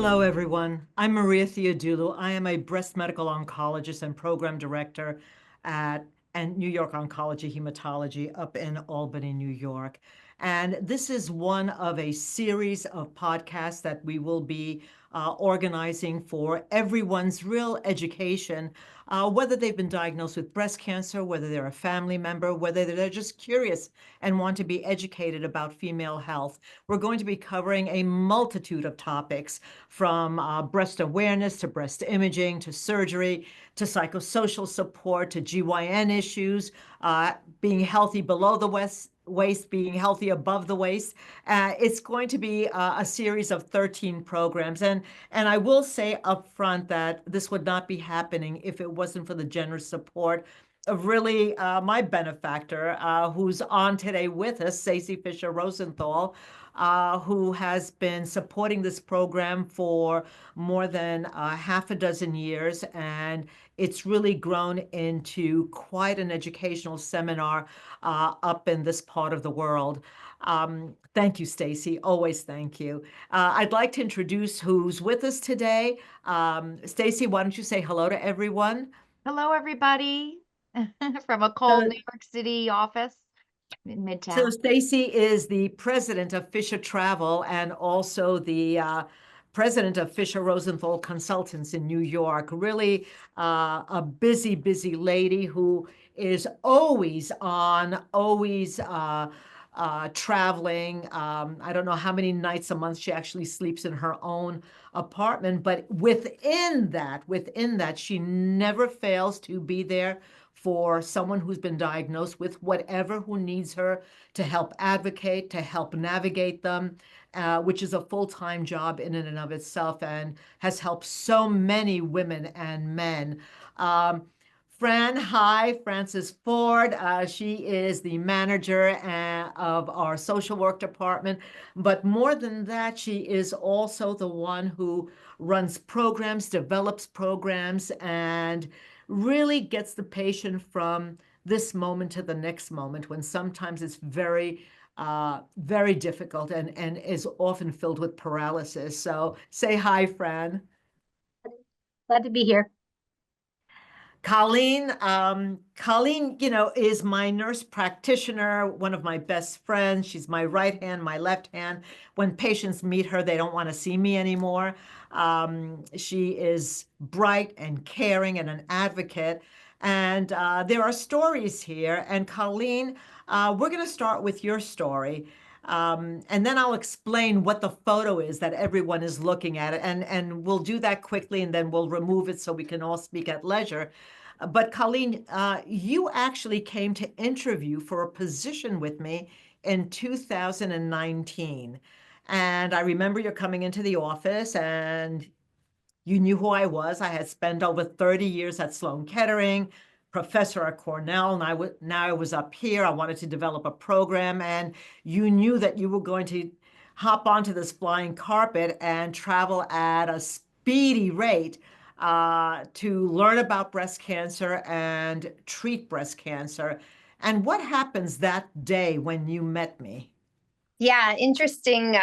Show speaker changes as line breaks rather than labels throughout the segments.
Hello, everyone. I'm Maria Theodoulou. I am a breast medical oncologist and program director at New York Oncology Hematology up in Albany, New York. And this is one of a series of podcasts that we will be organizing for everyone's real education, whether they've been diagnosed with breast cancer, whether they're a family member, whether they're just curious and want to be educated about female health. We're going to be covering a multitude of topics from breast awareness to breast imaging to surgery to psychosocial support to GYN issues, being healthy below the waist, being healthy above the waist. It's going to be a series of 13 programs. And I will say up front that this would not be happening if it wasn't for the generous support of really my benefactor, who's on today with us, Stacy Fischer-Rosenthal, who has been supporting this program for more than half a dozen years. And it's really grown into quite an educational seminar up in this part of the world. Thank you, Stacy. Always thank you. I'd like to introduce who's with us today. Stacy, why don't you say hello to everyone?
Hello, everybody, from a
So,
cold New York City office in
so
Midtown.
Stacy is the president of Fisher Travel and also the president of Fisher Rosenthal Consultants in New York. Really a busy, busy lady who is always on, always traveling. I don't know how many nights a month she actually sleeps in her own apartment, but within that, she never fails to be there for someone who's been diagnosed with whatever, who needs her to help advocate, to help navigate them, which is a full-time job in and of itself and has helped so many women and men. Frances Ford. She is the manager of our social work department. But more than that, she is also the one who runs programs, develops programs, and really gets the patient from this moment to the next moment when sometimes it's very difficult and is often filled with paralysis. So say hi, Fran.
Glad to be here.
Colleen, is my nurse practitioner, one of my best friends. She's my right hand, my left hand. When patients meet her, they don't want to see me anymore. She is bright and caring and an advocate. And there are stories here. And Colleen, we're going to start with your story. And then I'll explain what the photo is that everyone is looking at. And we'll do that quickly, and then we'll remove it so we can all speak at leisure. But Colleen, you actually came to interview for a position with me in 2019. And I remember you're coming into the office and you knew who I was. I had spent over 30 years at Sloan Kettering, professor at Cornell, and now I was up here. I wanted to develop a program, and you knew that you were going to hop onto this flying carpet and travel at a speedy rate to learn about breast cancer and treat breast cancer. And what happens that day when you met me?
Yeah, interesting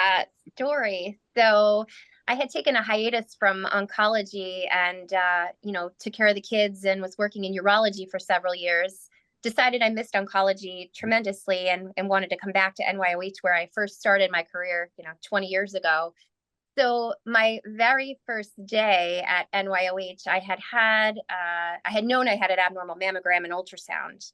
story. So I had taken a hiatus from oncology and, took care of the kids and was working in urology for several years. Decided I missed oncology tremendously and wanted to come back to NYOH where I first started my career, 20 years ago. So my very first day at NYOH, I had known I had an abnormal mammogram and ultrasound.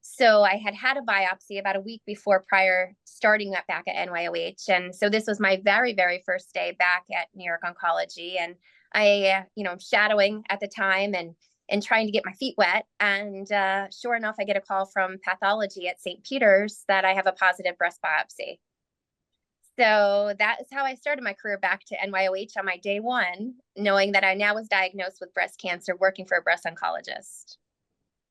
So I had had a biopsy about a week before prior starting that back at NYOH. And so this was my very, very first day back at New York Oncology. And shadowing at the time and trying to get my feet wet. And sure enough, I get a call from pathology at St. Peter's that I have a positive breast biopsy. So that is how I started my career back to NYOH on my day one, knowing that I now was diagnosed with breast cancer, working for a breast oncologist.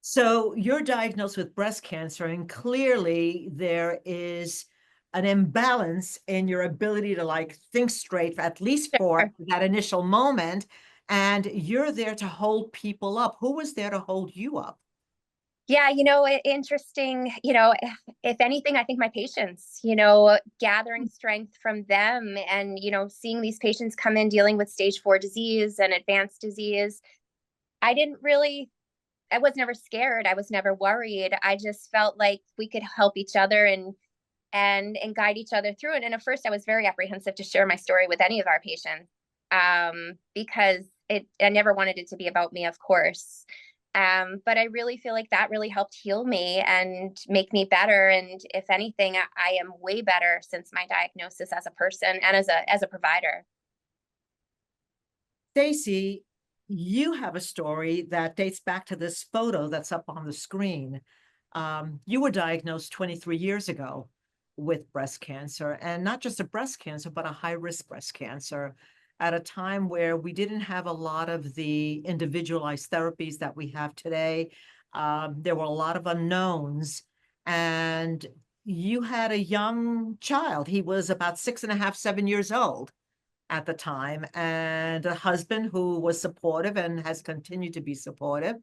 So you're diagnosed with breast cancer, and clearly there is an imbalance in your ability to think straight, at least for
Sure.
that initial moment. And you're there to hold people up. Who was there to hold you up?
Yeah, interesting, if anything, I think my patients, gathering strength from them and, seeing these patients come in dealing with stage 4 disease and advanced disease. I was never scared. I was never worried. I just felt like we could help each other and guide each other through it. And at first I was very apprehensive to share my story with any of our patients, because I never wanted it to be about me, of course. But I really feel like that really helped heal me and make me better. And if anything, I am way better since my diagnosis as a person and as a provider.
Stacy, you have a story that dates back to this photo that's up on the screen. You were diagnosed 23 years ago with breast cancer, and not just a breast cancer, but a high-risk breast cancer at a time where we didn't have a lot of the individualized therapies that we have today. There were a lot of unknowns, and you had a young child. He was about 6.5, 7 years old at the time, and a husband who was supportive and has continued to be supportive.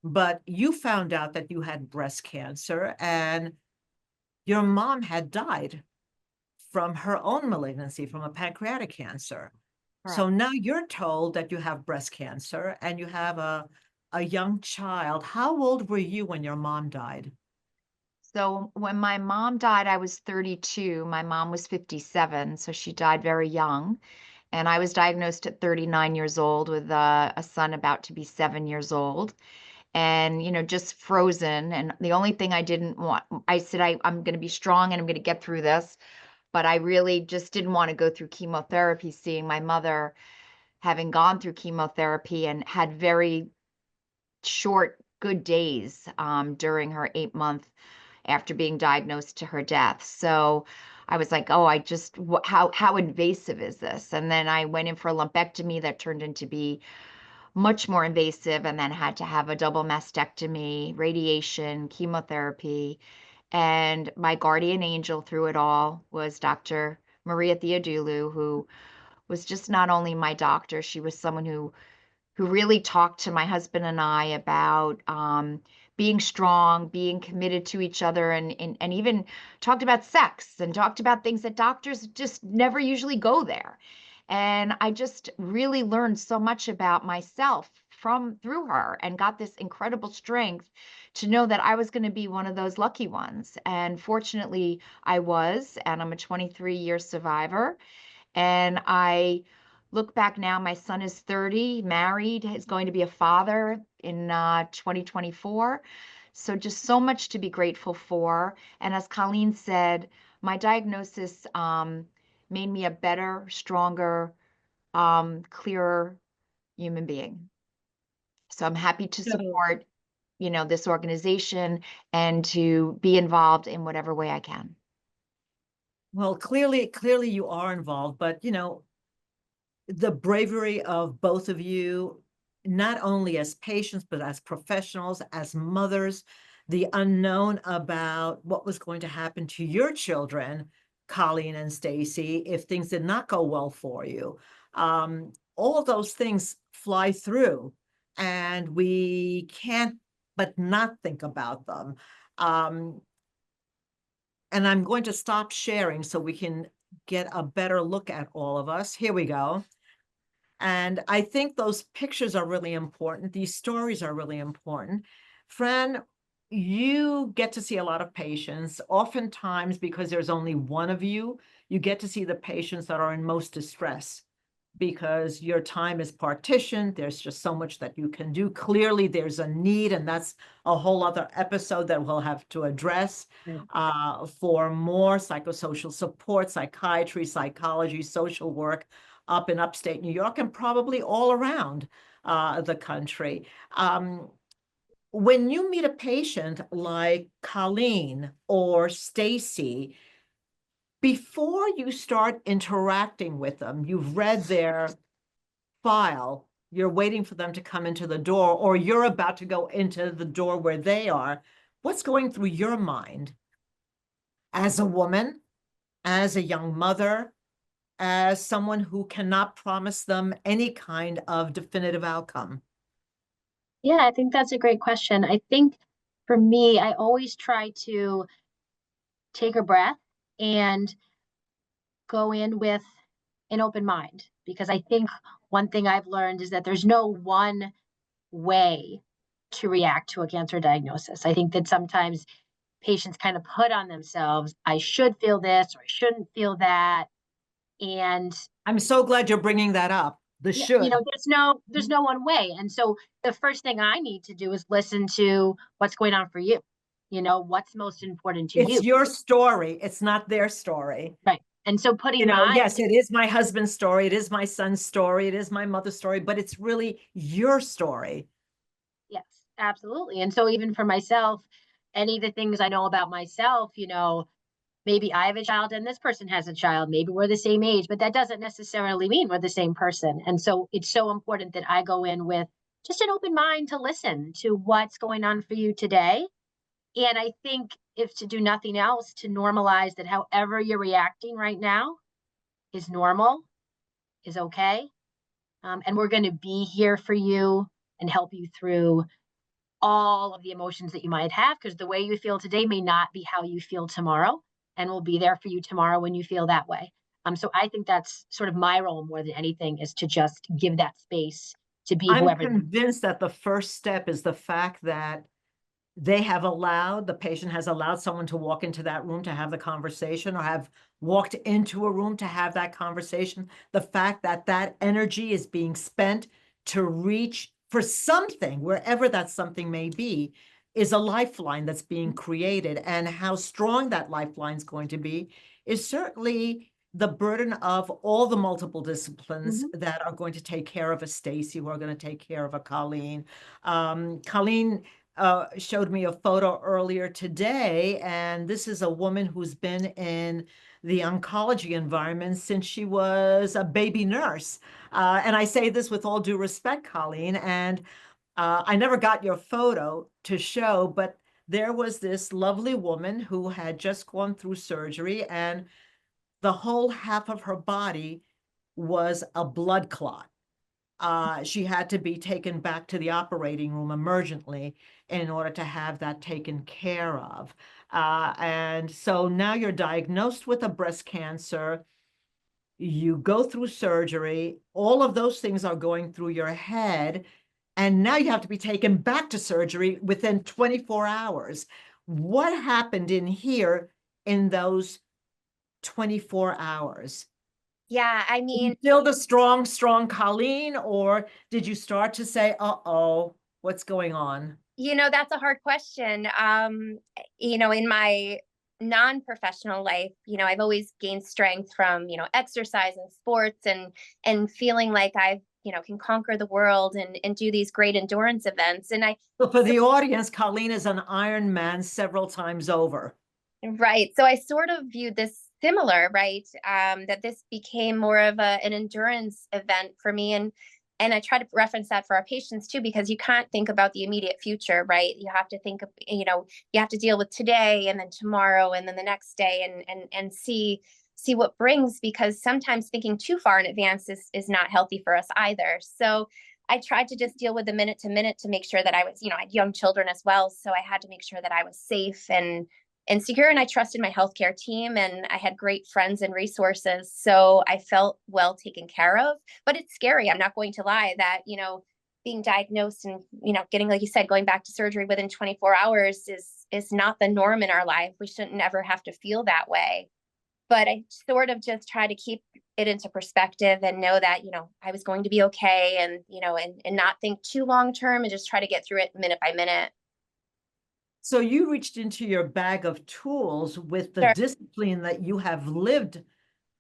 But you found out that you had breast cancer, and your mom had died from her own malignancy, from a pancreatic cancer. So
Correct.
now you're told that you have breast cancer and you have a young child. How old were you when your mom died?
So when my mom died, I was 32. My mom was 57, so she died very young. And I was diagnosed at 39 years old with a son about to be 7 years old. And, just frozen. And the only thing I didn't want, I said, I'm going to be strong and I'm going to get through this. But I really just didn't want to go through chemotherapy, seeing my mother having gone through chemotherapy and had very short, good days during her 8 month after being diagnosed to her death. So I was like, oh, how invasive is this? And then I went in for a lumpectomy that turned into be much more invasive, and then had to have a double mastectomy, radiation, chemotherapy. And my guardian angel through it all was Dr. Maria Theodoulou, who was just not only my doctor, she was someone who really talked to my husband and I about being strong, being committed to each other, and even talked about sex and talked about things that doctors just never usually go there. And I just really learned so much about myself from through her and got this incredible strength to know that I was going to be one of those lucky ones. And fortunately, I was, and I'm a 23-year survivor. And I look back now, my son is 30, married, is going to be a father in 2024. So just so much to be grateful for. And as Colleen said, my diagnosis made me a better, stronger, clearer human being. So I'm happy to
So,
support, this organization and to be involved in whatever way I can.
well, clearly you are involved, but the bravery of both of you, not only as patients, but as professionals, as mothers, the unknown about what was going to happen to your children, Colleen and Stacy, if things did not go well for you. All of those things fly through, and we can't but not think about them. Um, and I'm going to stop sharing so we can get a better look at all of us. Here we go. And I think those pictures are really important. These stories are really important. Fran, you get to see a lot of patients. Oftentimes, because there's only one of you, you get to see the patients that are in most distress because your time is partitioned. There's just so much that you can do. Clearly, there's a need, and that's a whole other episode that we'll have to address for more psychosocial support, psychiatry, psychology, social work up in upstate New York and probably all around the country. When you meet a patient like Colleen or Stacy, before you start interacting with them, you've read their file, you're waiting for them to come into the door, or you're about to go into the door where they are. What's going through your mind as a woman, as a young mother, as someone who cannot promise them any kind of definitive outcome?
Yeah, I think that's a great question. I think for me, I always try to take a breath and go in with an open mind, because I think one thing I've learned is that there's no one way to react to a cancer diagnosis. I think that sometimes patients kind of put on themselves, I should feel this or I shouldn't feel that. And
I'm so glad you're bringing that up. The
yeah,
should.
there's no one way. And so the first thing I need to do is listen to what's going on for you. What's most important to
It's
you.
your story. It's not their story.
Right. And so putting my
Yes, it is my husband's story. It is my son's story. It is my mother's story, but it's really your story.
Yes, absolutely. And so even for myself, any of the things I know about myself, maybe I have a child and this person has a child, maybe we're the same age, but that doesn't necessarily mean we're the same person. And so it's so important that I go in with just an open mind to listen to what's going on for you today. And I think, if to do nothing else, to normalize that however you're reacting right now is normal, is okay. And we're going to be here for you and help you through all of the emotions that you might have, because the way you feel today may not be how you feel tomorrow, and we'll be there for you tomorrow when you feel that way. So I think that's sort of my role more than anything, is to just give that space to be
I'm
whoever.
convinced that the first step is the fact that the patient has allowed someone to walk into that room to have the conversation, or have walked into a room to have that conversation. The fact that that energy is being spent to reach for something, wherever that something may be, is a lifeline that's being created. And how strong that lifeline is going to be is certainly the burden of all the multiple disciplines that are going to take care of a Stacy, who are going to take care of a Colleen. Colleen showed me a photo earlier today, and this is a woman who's been in the oncology environment since she was a baby nurse. And I say this with all due respect, Colleen, and I never got your photo to show, but there was this lovely woman who had just gone through surgery, and the whole half of her body was a blood clot. She had to be taken back to the operating room emergently in order to have that taken care of. And so now you're diagnosed with a breast cancer. You go through surgery. All of those things are going through your head. And now you have to be taken back to surgery within 24 hours. What happened in here in those 24 hours?
Yeah, I mean,
Still the strong Colleen, or did you start to say, uh-oh, what's going on?
that's a hard question. In my non-professional life, I've always gained strength from, exercise and sports, and feeling like I've, can conquer the world and do these great endurance events. And
So for the audience, Colleen is an Iron Man several times over.
right. So I sort of viewed this similar, right? That this became more of an endurance event for me. And I try to reference that for our patients too, because you can't think about the immediate future, right? You have to think of, you have to deal with today, and then tomorrow, and then the next day, and see what brings, because sometimes thinking too far in advance is not healthy for us either. So I tried to just deal with the minute to minute to make sure that I was, I had young children as well. So I had to make sure that I was safe and secure, and I trusted my healthcare team, and I had great friends and resources. So I felt well taken care of. But it's scary. I'm not going to lie that, being diagnosed and, getting, like you said, going back to surgery within 24 hours is not the norm in our life. We shouldn't ever have to feel that way. But I sort of just try to keep it into perspective and know that, I was going to be okay, and, and not think too long term, and just try to get through it minute by minute.
So you reached into your bag of tools with the
Sure.
discipline that you have lived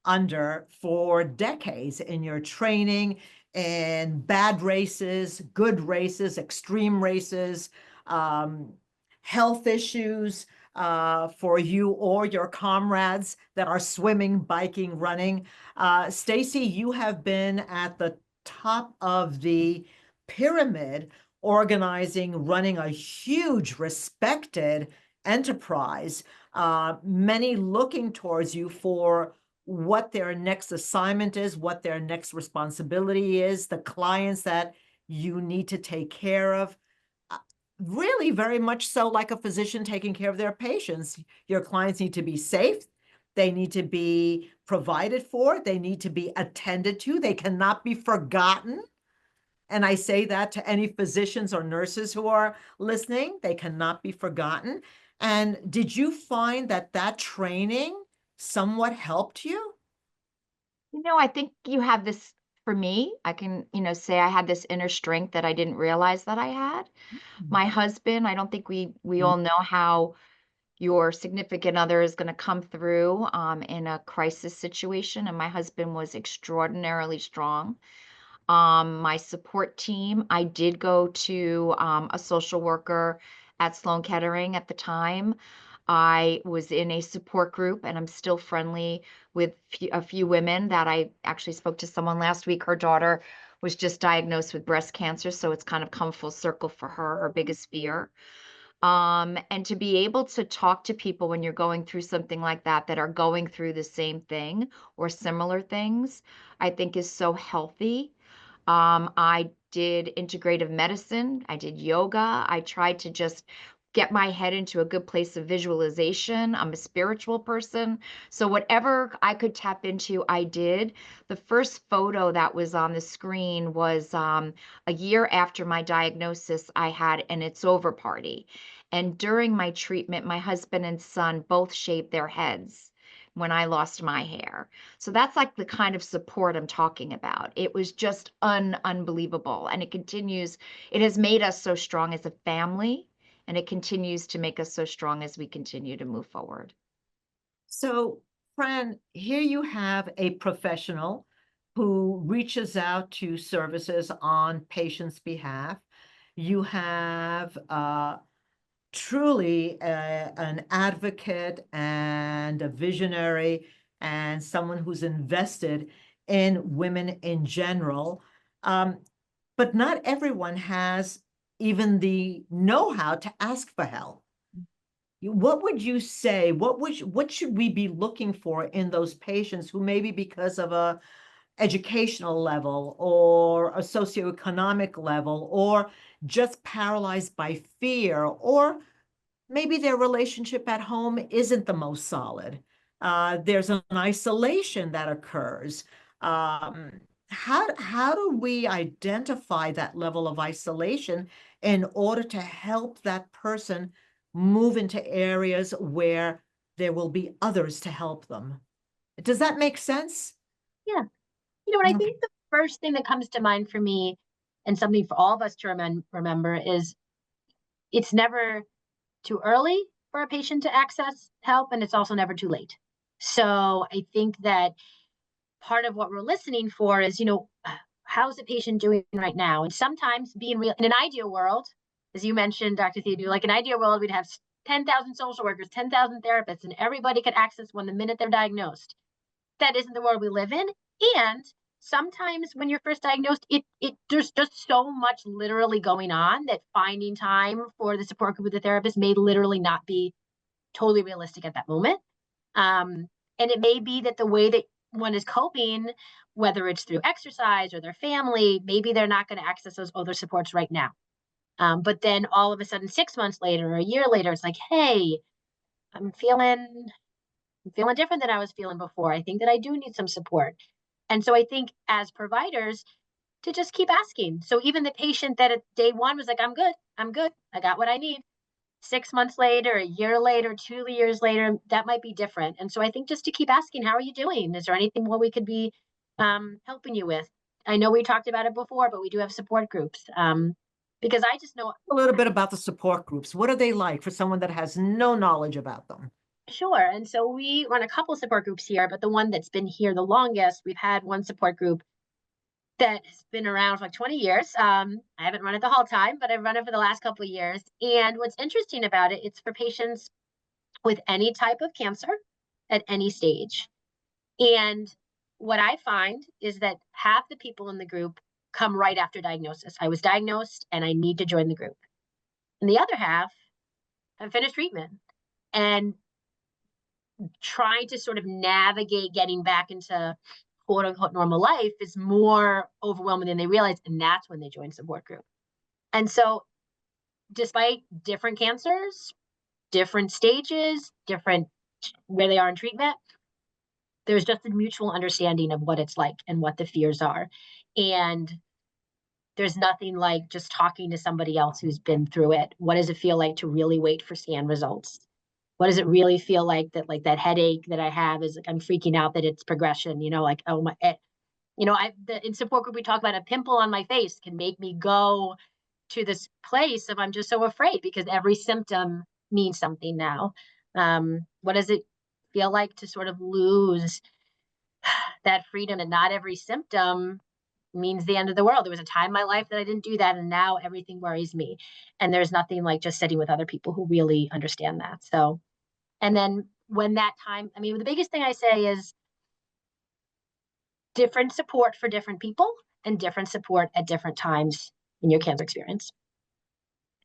under for decades in your training, and bad races, good races, extreme races, health issues for you or your comrades that are swimming, biking, running. Stacy, you have been at the top of the pyramid, organizing, running a huge, respected enterprise, many looking towards you for what their next assignment is, what their next responsibility is, the clients that you need to take care of. really very much so like a physician taking care of their patients. Your clients need to be safe. They need to be provided for. They need to be attended to. They cannot be forgotten. And I say that to any physicians or nurses who are listening. They cannot be forgotten. And did you find that that training somewhat helped you?
I think you have this for me. I can, say I had this inner strength that I didn't realize that I had. My husband, I don't think we all know how your significant other is going to come through in a crisis situation, and my husband was extraordinarily strong. My support team, I did go to a social worker at Sloan Kettering at the time. I was in a support group, and I'm still friendly with a few women that I actually spoke to someone last week. Her daughter was just diagnosed with breast cancer, so it's kind of come full circle for her biggest fear. And to be able to talk to people when you're going through something like that are going through the same thing or similar things, I think is so healthy. I did integrative medicine. I did yoga. I tried to just get my head into a good place of visualization. I'm a spiritual person. So whatever I could tap into, I did. The first photo that was on the screen was a year after my diagnosis, I had an It's Over party. And during my treatment, my husband and son both shaved their heads when I lost my hair. So that's like the kind of support I'm talking about. It was just unbelievable. And it has made us so strong as a family, and it continues to make us so strong as we continue to move forward.
So, Fran, here you have a professional who reaches out to services on patients' behalf. You have truly an advocate and a visionary and someone who's invested in women in general. But not everyone has even the know-how to ask for help. What would you say? What should we be looking for in those patients who maybe because of a educational level or a socioeconomic level or just paralyzed by fear, or maybe their relationship at home isn't the most solid. There's an isolation that occurs. How do we identify that level of isolation in order to help that person move into areas where there will be others to help them? Does that make sense?
Yeah. What I think the first thing that comes to mind for me, and something for all of us to remember, is it's never too early for a patient to access help, and it's also never too late. So I think that part of what we're listening for is, how's the patient doing right now? And sometimes being real, in an ideal world, as you mentioned, Dr. Theodore, like an ideal world, we'd have 10,000 social workers, 10,000 therapists, and everybody could access one the minute they're diagnosed. That isn't the world we live in. And sometimes when you're first diagnosed, there's just so much literally going on that finding time for the support group with the therapist may literally not be totally realistic at that moment. And it may be that the way that one is coping, whether it's through exercise or their family, maybe they're not going to access those other supports right now. But then all of a sudden, 6 months later or a year later, it's like, hey, I'm feeling different than I was feeling before. I think that I do need some support. And so I think as providers, to just keep asking. So even the patient that at day one was like, I'm good, I got what I need. 6 months later, a year later, 2 years later, that might be different. And so I think just to keep asking, how are you doing? Is there anything more we could be helping you with? I know we talked about it before, but we do have support groups. Because I just know
A little bit about the support groups. What are they like for someone that has no knowledge about them?
Sure. And so we run a couple support groups here, but the one that's been here the longest, we've had one support group that has been around for like 20 years. I haven't run it the whole time, but I've run it for the last couple of years. And what's interesting about it, it's for patients with any type of cancer at any stage. And what I find is that half the people in the group come right after diagnosis. I was diagnosed and I need to join the group. And the other half have finished treatment and trying to sort of navigate getting back into quote unquote normal life is more overwhelming than they realize. And that's when they join support group. And so despite different cancers, different stages, different where they are in treatment, there's just a mutual understanding of what it's like and what the fears are. And there's nothing like just talking to somebody else who's been through it. What does it feel like to really wait for scan results? What does it really feel like that headache that I have is like, I'm freaking out that it's progression, like, oh my, in support group, we talk about a pimple on my face can make me go to this place of I'm just so afraid because every symptom means something now. What does it feel like to sort of lose that freedom and not every symptom means the end of the world? There was a time in my life that I didn't do that, and now everything worries me. And there's nothing like just sitting with other people who really understand that. So, and then when that time, I mean, the biggest thing I say is different support for different people and different support at different times in your cancer experience.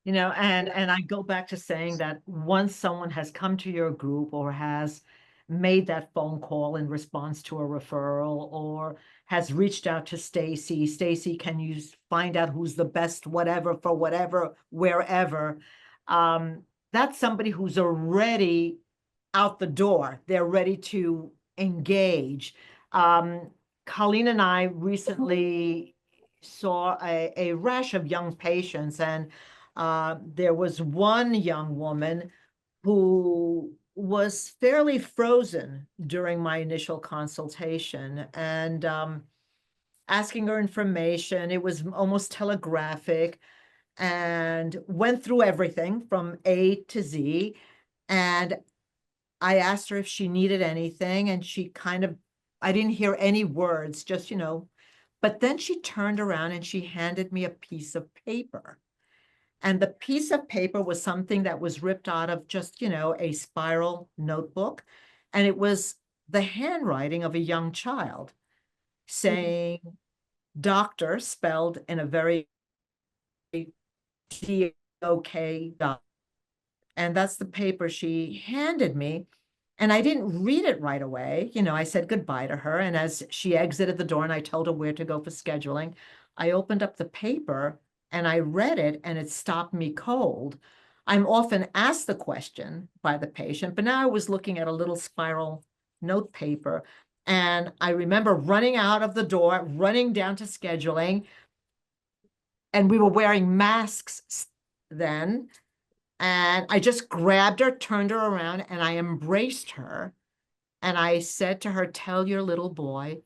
And I go back to saying that once someone has come to your group or has made that phone call in response to a referral or has reached out to Stacy, can you find out who's the best whatever for whatever, wherever? That's somebody who's already out the door. They're ready to engage. Colleen and I recently saw a rash of young patients, and there was one young woman who was fairly frozen during my initial consultation, and asking her information. It was almost telegraphic, and went through everything from A to Z. And I asked her if she needed anything, and I didn't hear any words, just, but then she turned around and she handed me a piece of paper. And the piece of paper was something that was ripped out of just, a spiral notebook. And it was the handwriting of a young child saying, doctor, spelled in a very D-O-K. And that's the paper she handed me. And I didn't read it right away. I said goodbye to her. And as she exited the door and I told her where to go for scheduling, I opened up the paper and I read it, and it stopped me cold. I'm often asked the question by the patient, but now I was looking at a little spiral note paper. And I remember running out of the door, running down to scheduling. And we were wearing masks then. And I just grabbed her, turned her around, and I embraced her. And I said to her, tell your little boy,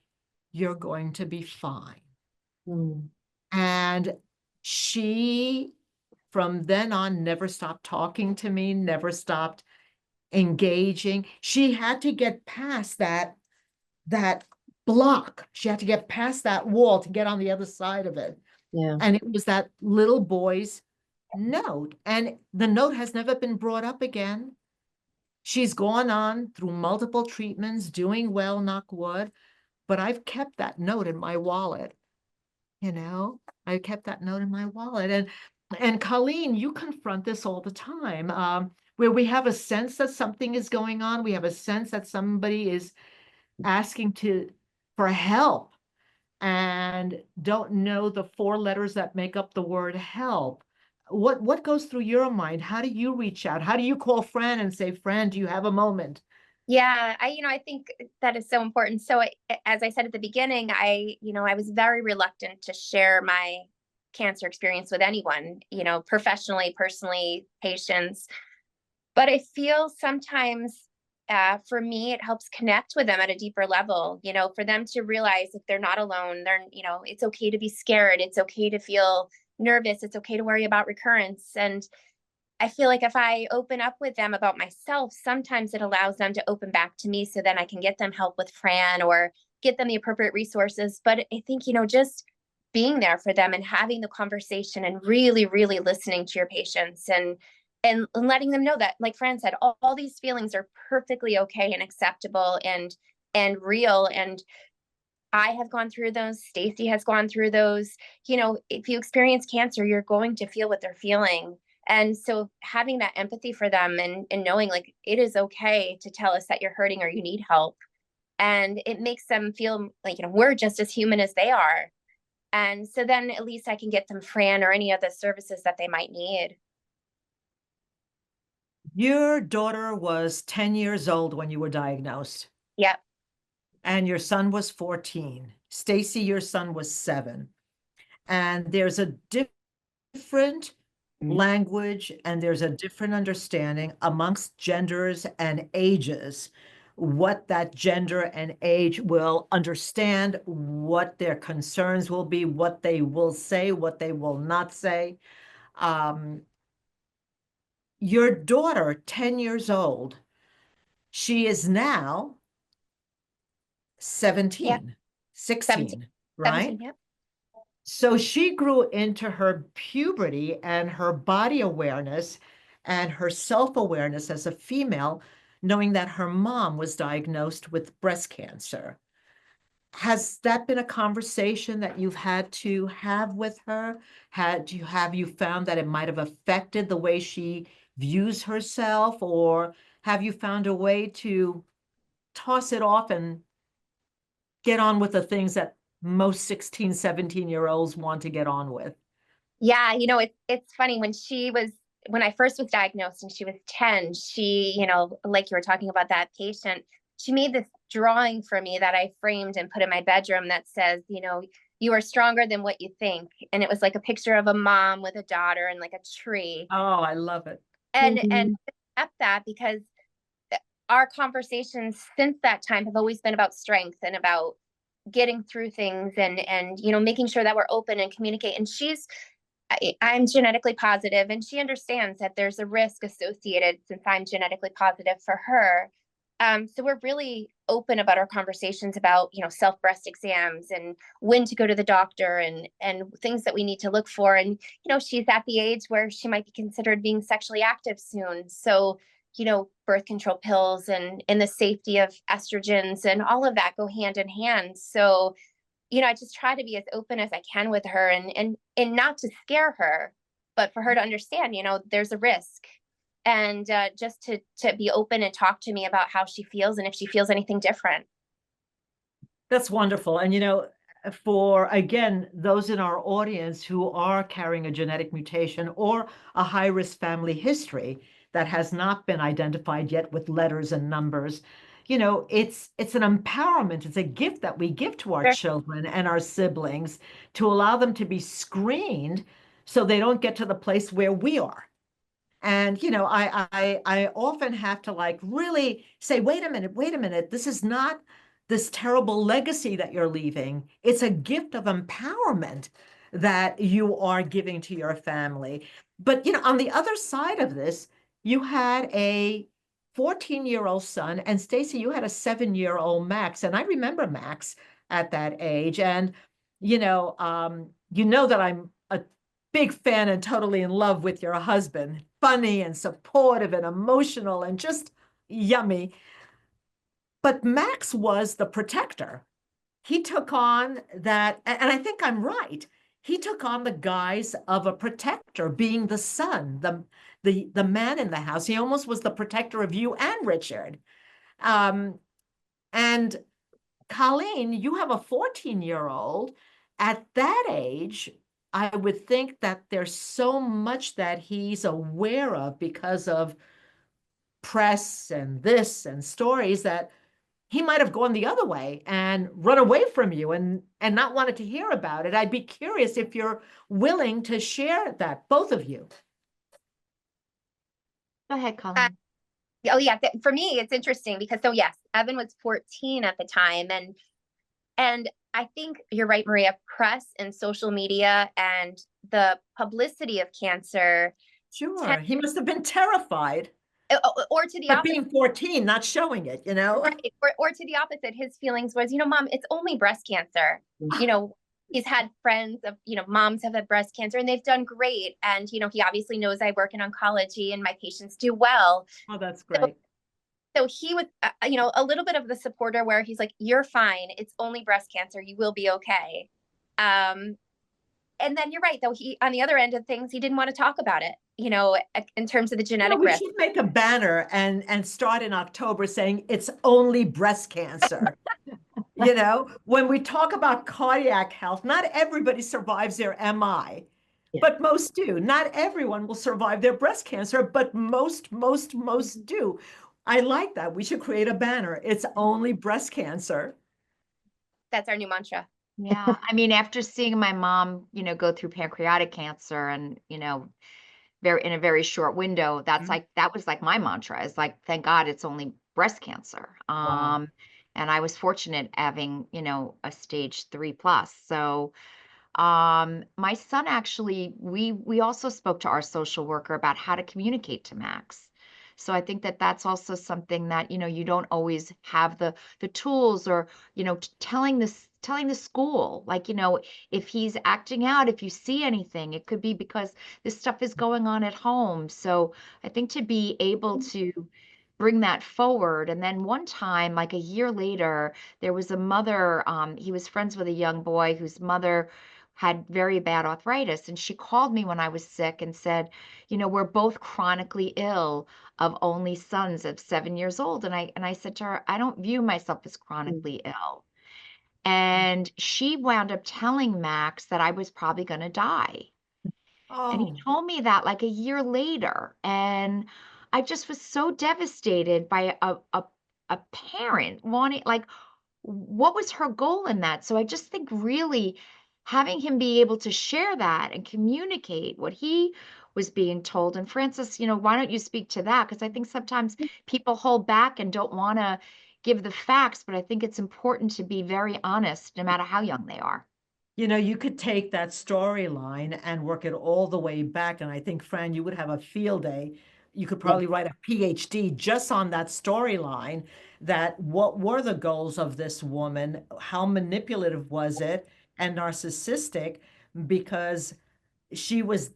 you're going to be fine.
Mm.
And she, from then on, never stopped talking to me, never stopped engaging. She had to get past that block. She had to get past that wall to get on the other side of it.
Yeah.
And it was that little boy's note. And the note has never been brought up again. She's gone on through multiple treatments, doing well, knock wood, but I've kept that note in my wallet. I kept that note in my wallet. And Colleen, you confront this all the time, where we have a sense that something is going on. We have a sense that somebody is asking for help and don't know the 4 letters that make up the word help. What goes through your mind? How do you reach out? How do you call Fran and say, Fran, do you have a moment?
Yeah, I think that is so important. So as I said at the beginning, I was very reluctant to share my cancer experience with anyone, professionally, personally, patients. But I feel sometimes for me, it helps connect with them at a deeper level, for them to realize if they're not alone, it's okay to be scared. It's okay to feel nervous. It's okay to worry about recurrence. And I feel like if I open up with them about myself, sometimes it allows them to open back to me so then I can get them help with Fran or get them the appropriate resources. But I think, just being there for them and having the conversation and really, really listening to your patients and letting them know that, like Fran said, all these feelings are perfectly okay and acceptable and real. And I have gone through those. Stacy has gone through those. If you experience cancer, you're going to feel what they're feeling. And so having that empathy for them and knowing like it is okay to tell us that you're hurting or you need help. And it makes them feel like, we're just as human as they are. And so then at least I can get them Fran or any other services that they might need.
Your daughter was 10 years old when you were diagnosed,
Yep.
and your son was 14. Stacy, your son was 7. And there's a different language and there's a different understanding amongst genders and ages, what that gender and age will understand, what their concerns will be, what they will say, what they will not say. Your daughter, 10 years old, she is now 17,
17,
16,
17,
right?
yep.
So she grew into her puberty and her body awareness and her self-awareness as a female, knowing that her mom was diagnosed with breast cancer. Has that been a conversation that you've had to have with her? Have you found that it might have affected the way she views herself, or have you found a way to toss it off and get on with the things that most 16, 17-year-olds want to get on with?
Yeah, it's funny when I first was diagnosed and she was 10, she, like you were talking about that patient, she made this drawing for me that I framed and put in my bedroom that says, you are stronger than what you think. And it was like a picture of a mom with a daughter and like a tree.
Oh, I love it.
And I kept that because our conversations since that time have always been about strength and about getting through things and making sure that we're open and communicate. And I'm genetically positive, and she understands that there's a risk associated since I'm genetically positive for her. So we're really open about our conversations about, self breast exams and when to go to the doctor and things that we need to look for. And, she's at the age where she might be considered being sexually active soon. So, birth control pills and the safety of estrogens and all of that go hand in hand. So, I just try to be as open as I can with her and not to scare her, but for her to understand, there's a risk. And just to be open and talk to me about how she feels and if she feels anything different.
That's wonderful. And for, again, those in our audience who are carrying a genetic mutation or a high-risk family history that has not been identified yet with letters and numbers, it's an empowerment. It's a gift that we give to our
Sure.
children and our siblings to allow them to be screened so they don't get to the place where we are. And I often have to like really say, wait a minute, this is not this terrible legacy that you're leaving. It's a gift of empowerment that you are giving to your family. But on the other side of this, you had a 14-year-old son, and Stacy, you had a 7-year-old Max. And I remember Max at that age. And that I'm a big fan and totally in love with your husband, funny and supportive and emotional and just yummy. But Max was the protector. He took on that, and I think I'm right. He took on the guise of a protector, being the son, the man in the house. He almost was the protector of you and Richard. And Colleen, you have a 14-year-old. At that age, I would think that there's so much that he's aware of because of press and this and stories that he might have gone the other way and run away from you and not wanted to hear about it. I'd be curious if you're willing to share that, both of you.
Go ahead, Colleen.
Oh yeah, for me it's interesting because yes, Evan was 14 at the time, and I think you're right, Maria. Press and social media and the publicity of cancer.
Sure, he must have been terrified.
Or to the
but
opposite.
Being 14, not showing it,
Right. Or to the opposite, his feelings was, Mom, it's only breast cancer. He's had friends of, moms have had breast cancer and they've done great. And, he obviously knows I work in oncology and my patients do well.
Oh, that's great.
So he was, a little bit of the supporter where he's like, you're fine. It's only breast cancer. You will be okay. And then you're right, though. He, on the other end of things, he didn't want to talk about it, in terms of the genetic
we
risk.
should make a banner and start in October saying it's only breast cancer. When we talk about cardiac health, not everybody survives their MI. But most do. Not everyone will survive their breast cancer, but most do. I like that. We should create a banner. It's only breast cancer.
That's our new mantra.
Yeah. I mean, after seeing my mom, go through pancreatic cancer and, in a very short window, that was like my mantra, is like, thank God it's only breast cancer.
Wow.
And I was fortunate having, a stage 3 plus. So my son actually, we also spoke to our social worker about how to communicate to Max. So I think that that's also something that, you don't always have the tools, or, telling the school, like, if he's acting out, if you see anything, it could be because this stuff is going on at home. So I think to be able to bring that forward. And then one time, like a year later, there was a mother, he was friends with a young boy whose mother had very bad arthritis. And she called me when I was sick and said, we're both chronically ill, of only sons of 7 years old. And I said to her, I don't view myself as chronically ill. And she wound up telling Max that I was probably going to die. And he
Oh,
told me that like a year later. And I just was so devastated by a parent wanting, like, what was her goal in that? So I just think really having him be able to share that and communicate what he was being told. And Francis, why don't you speak to that? Because I think sometimes people hold back and don't want to give the facts, but I think it's important to be very honest, no matter how young they are.
you could take that storyline and work it all the way back. And I think, Fran, you would have a field day. You could
Yeah.
probably write a PhD just on that storyline, that what were the goals of this woman? How manipulative was it and narcissistic? Because she was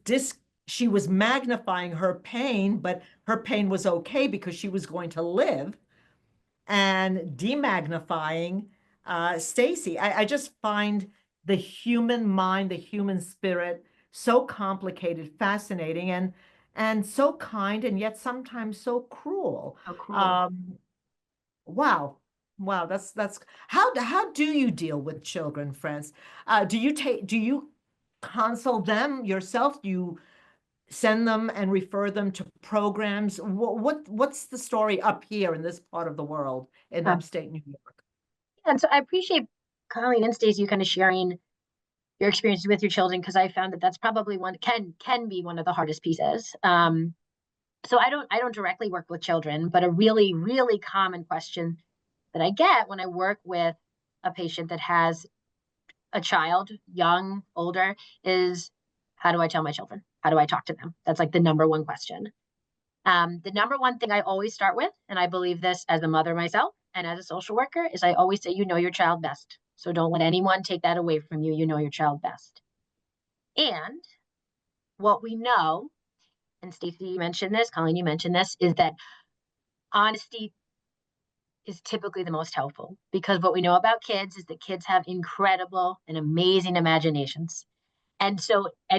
she was magnifying her pain, but her pain was okay because she was going to live, and demagnifying Stacy. I just find the human mind, the human spirit so complicated, fascinating, and so kind, and yet sometimes so cruel.
Oh, cruel.
Um, wow. Wow, that's how do you deal with children, friends? Do you console them yourself? Do you send them and refer them to programs? What's the story up here in this part of the world in
Um,
upstate New York?
and so I appreciate Colleen and Stacey, you kind of sharing your experiences with your children, because I found that that's probably one can be one of the hardest pieces. So I don't directly work with children, but a really really common question that I get when I work with a patient that has a child, young, older, is how do I tell my children? How do I talk to them? That's like the number one question. The number one thing I always start with, and I believe this as a mother myself and as a social worker, is I always say, you know your child best. So don't let anyone take that away from you. You know your child best. And what we know, and Stacey mentioned this, Colleen, you mentioned this, is that honesty is typically the most helpful, because what we know about kids is that kids have incredible and amazing imaginations. And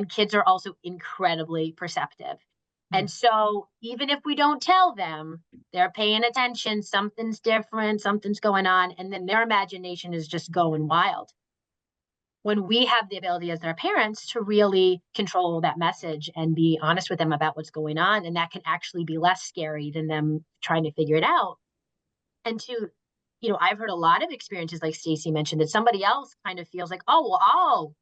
kids are also incredibly perceptive.
Hmm.
And so even if we don't tell them, they're paying attention, something's different, something's going on, and then their imagination is just going wild. When we have the ability as their parents to really control that message and be honest with them about what's going on, and that can actually be less scary than them trying to figure it out. And I've heard a lot of experiences like Stacey mentioned, that somebody else kind of feels like, oh, well,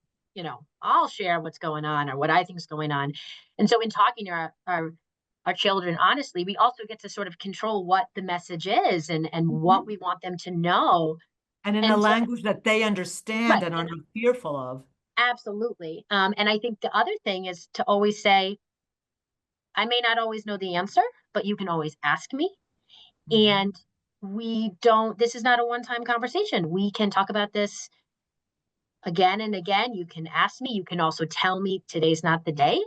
I'll share what's going on or what I think is going on. And so in talking to our children, honestly, we also get to sort of control what the message is, and what we want them to know.
And in a
And so,
language that they understand
right,
and are not fearful of.
absolutely. And I think the other thing is to always say, I may not always know the answer, but you can always ask me.
Mhm.
And this is not a one-time conversation. We can talk about this again and again. You can ask me. You can also tell me today's not the day.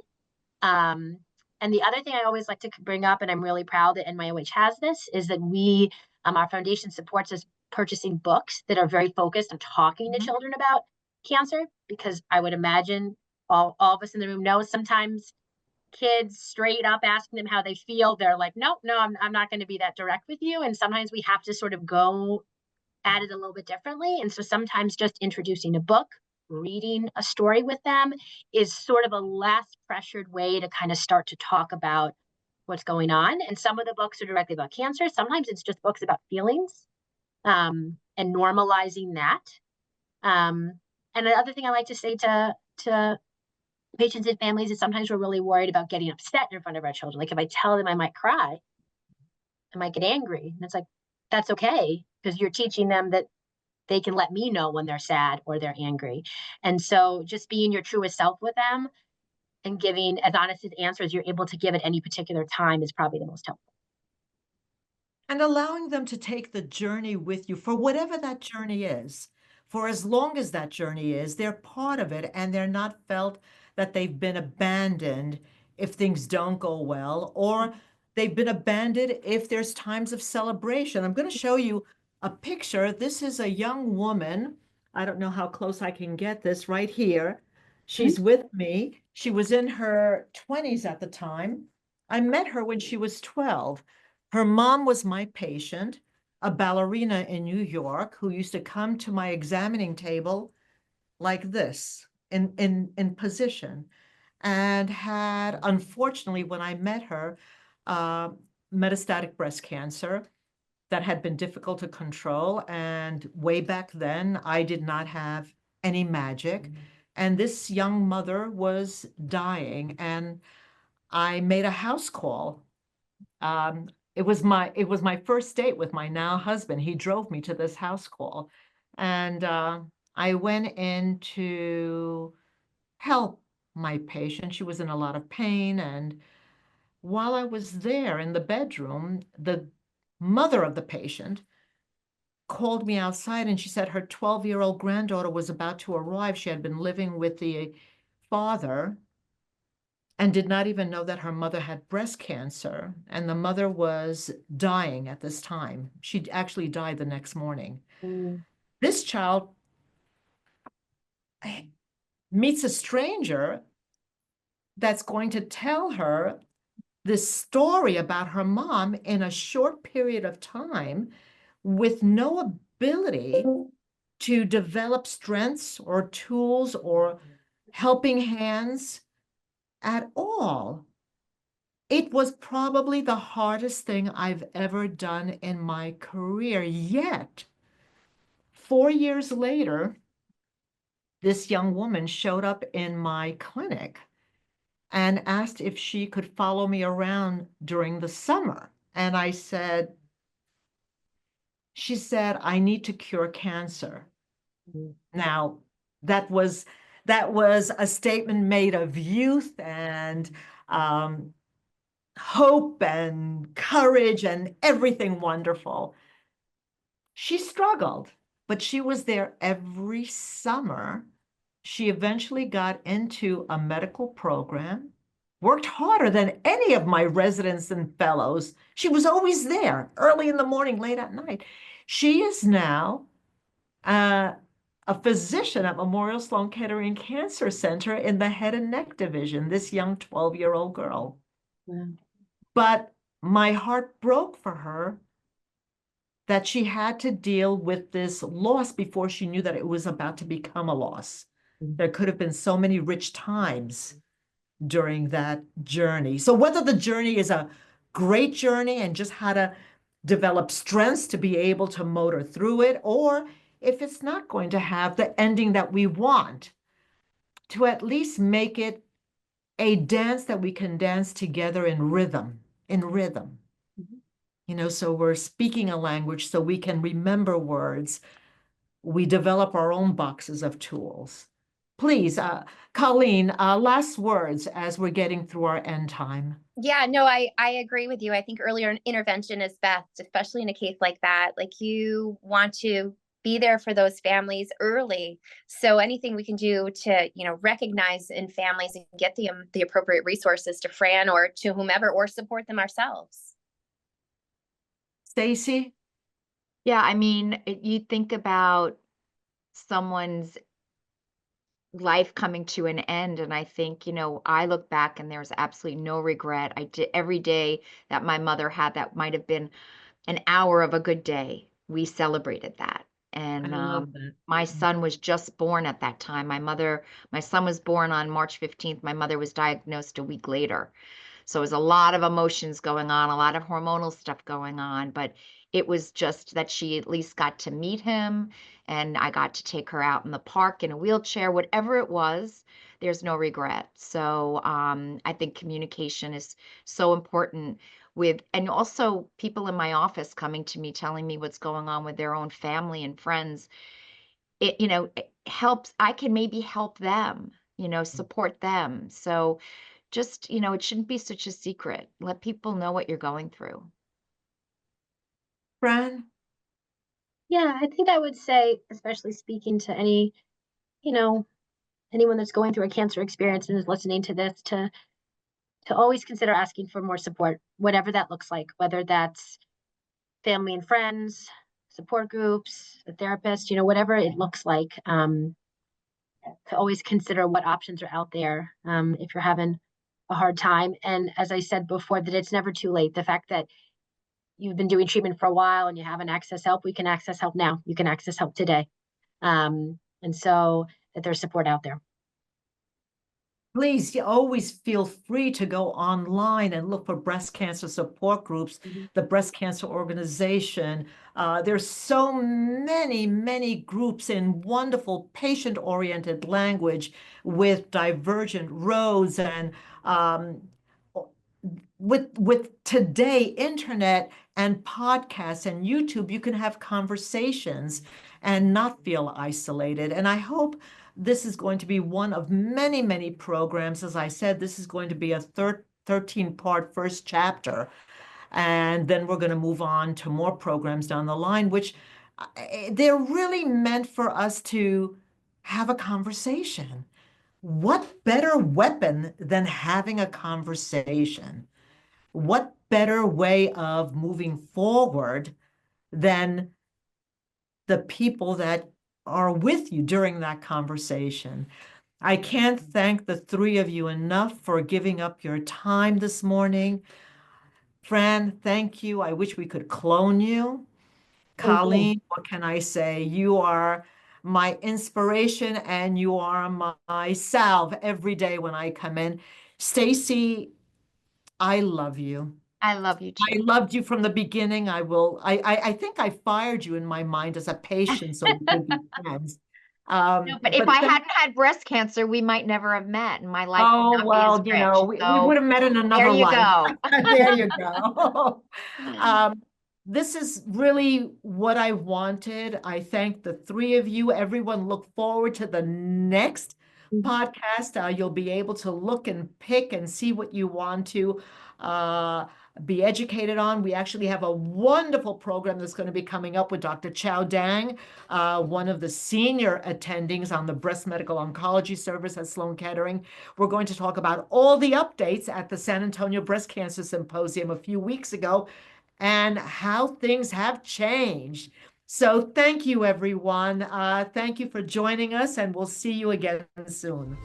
Um, and the other thing I always like to bring up, and I'm really proud that NYOH has this, is that our foundation supports us purchasing books that are very focused on talking to
Mhm.
children about cancer, because I would imagine all of us in the room know sometimes kids straight up asking them how they feel, they're like, nope, no, I'm not going to be that direct with you. And sometimes we have to sort of go at it a little bit differently. And so sometimes just introducing a book reading a story with them is sort of a less pressured way to kind of start to talk about what's going on. And some of the books are directly about cancer. Sometimes it's just books about feelings, and normalizing that. And the other thing I like to say to patients and families is sometimes we're really worried about getting upset in front of our children. Like if I tell them I might cry, I might get angry. And it's like, that's okay, because you're teaching them that they can let me know when they're sad or they're angry. And so just being your truest self with them and giving as honest as answers you're able to give at any particular time is probably the most helpful.
And allowing them to take the journey with you for whatever that journey is. For as long as that journey is, they're part of it and they're not felt that they've been abandoned if things don't go well, or they've been abandoned if there's times of celebration. I'm going to show you a picture. This is a young woman. I don't know how close I can get this right here. She's with me. She was in her 20s at the time. I met her when she was 12. Her mom was my patient, a ballerina in New York who used to come to my examining table like this in position, and had, unfortunately, when I met her, uh, metastatic breast cancer that had been difficult to control. And way back then, I did not have any magic. And this young mother was dying, and I made a house call. It was my first date with my now husband. He drove me to this house call, and I went in to help my patient. She was in a lot of pain, and while I was there in the bedroom, the mother of the patient called me outside, and she said her 12-year-old granddaughter was about to arrive. She had been living with the father and did not even know that her mother had breast cancer, and the mother was dying at this time. She actually died the next morning. This child meets a stranger that's going to tell her this story about her mom in a short period of time with no ability to develop strengths or tools or helping hands at all. It was probably the hardest thing I've ever done in my career. Yet, 4 years later, this young woman showed up in my clinic and asked if she could follow me around during the summer. And she said, I need to cure cancer. Now, that was a statement made of youth and hope and courage and everything wonderful. She struggled, but she was there every summer. She eventually got into a medical program, worked harder than any of my residents and fellows. She was always there, early in the morning, late at night. She is now a physician at Memorial Sloan Kettering Cancer Center in the head and neck division, this young 12-year-old girl.
Yeah.
But my heart broke for her that she had to deal with this loss before she knew that it was about to become a loss. There could have been so many rich times during that journey. So whether the journey is a great journey and just how to develop strengths to be able to motor through it, or if it's not going to have the ending that we want, to at least make it a dance that we can dance together in rhythm, so we're speaking a language so we can remember words. We develop our own boxes of tools. Please, Colleen, last words as we're getting through our end time.
Yeah, no, I agree with you. I think earlier intervention is best, especially in a case like that. Like, you want to be there for those families early. So anything we can do to, recognize in families and get the appropriate resources to Fran or to whomever, or support them ourselves.
Stacy?
Yeah, I mean, you think about someone's life coming to an end, and I think, I look back and there's absolutely no regret. I did every day that my mother had that might have been an hour of a good day. We celebrated that. And
I love that.
my son was just born at that time. My son was born on March 15th. My mother was diagnosed a week later. So it was a lot of emotions going on, a lot of hormonal stuff going on, but it was just that she at least got to meet him, and I got to take her out in the park in a wheelchair, whatever it was, there's no regret. So I think communication is so important and also people in my office coming to me, telling me what's going on with their own family and friends. It helps. I can maybe help them, support them. So just, it shouldn't be such a secret. Let people know what you're going through.
Fran?
Yeah, I think I would say, especially speaking to you know, anyone that's going through a cancer experience and is listening to this, to always consider asking for more support, whatever that looks like, whether that's family and friends, support groups, a therapist, whatever it looks like. To always consider what options are out there if you're having a hard time. And as I said before, that it's never too late. The fact that you've been doing treatment for a while and you haven't accessed help, we can access help now. You can access help today. And so that there's support out there.
Please, you always feel free to go online and look for breast cancer support groups, the Breast Cancer Organization. There's so many, many groups in wonderful patient-oriented language with divergent roads and with today internet and podcasts and YouTube, you can have conversations and not feel isolated. And I hope this is going to be one of many, many programs. As I said, this is going to be a 13-part first chapter. And then we're going to move on to more programs down the line, which they're really meant for us to have a conversation. What better weapon than having a conversation? What better way of moving forward than the people that are with you during that conversation? I can't thank the three of you enough for giving up your time this morning. Fran, thank you. I wish we could clone you.
Thank you.
Colleen, what can I say? You are my inspiration and you are my salve every day when I come in. Stacy, I love you.
I love you
I
too.
loved you from the beginning. I think I fired you in my mind as a patient so we could be friends.
No, but if
But
I
then,
hadn't had breast cancer, we might never have met, and my life would
oh,
not be as
well,
rich.
we would
So
have met in
there
another
you
life.
go.
There you go. This is really what I wanted. I thank the three of you. Everyone look forward to the next podcast. You'll be able to look and pick and see what you want to be educated on. We actually have a wonderful program that's going to be coming up with Dr. Chow Dang, one of the senior attendings on the breast medical oncology service at Sloan Kettering. We're going to talk about all the updates at the San Antonio Breast Cancer Symposium a few weeks ago and how things have changed. So thank you, everyone. Thank you for joining us, and we'll see you again soon.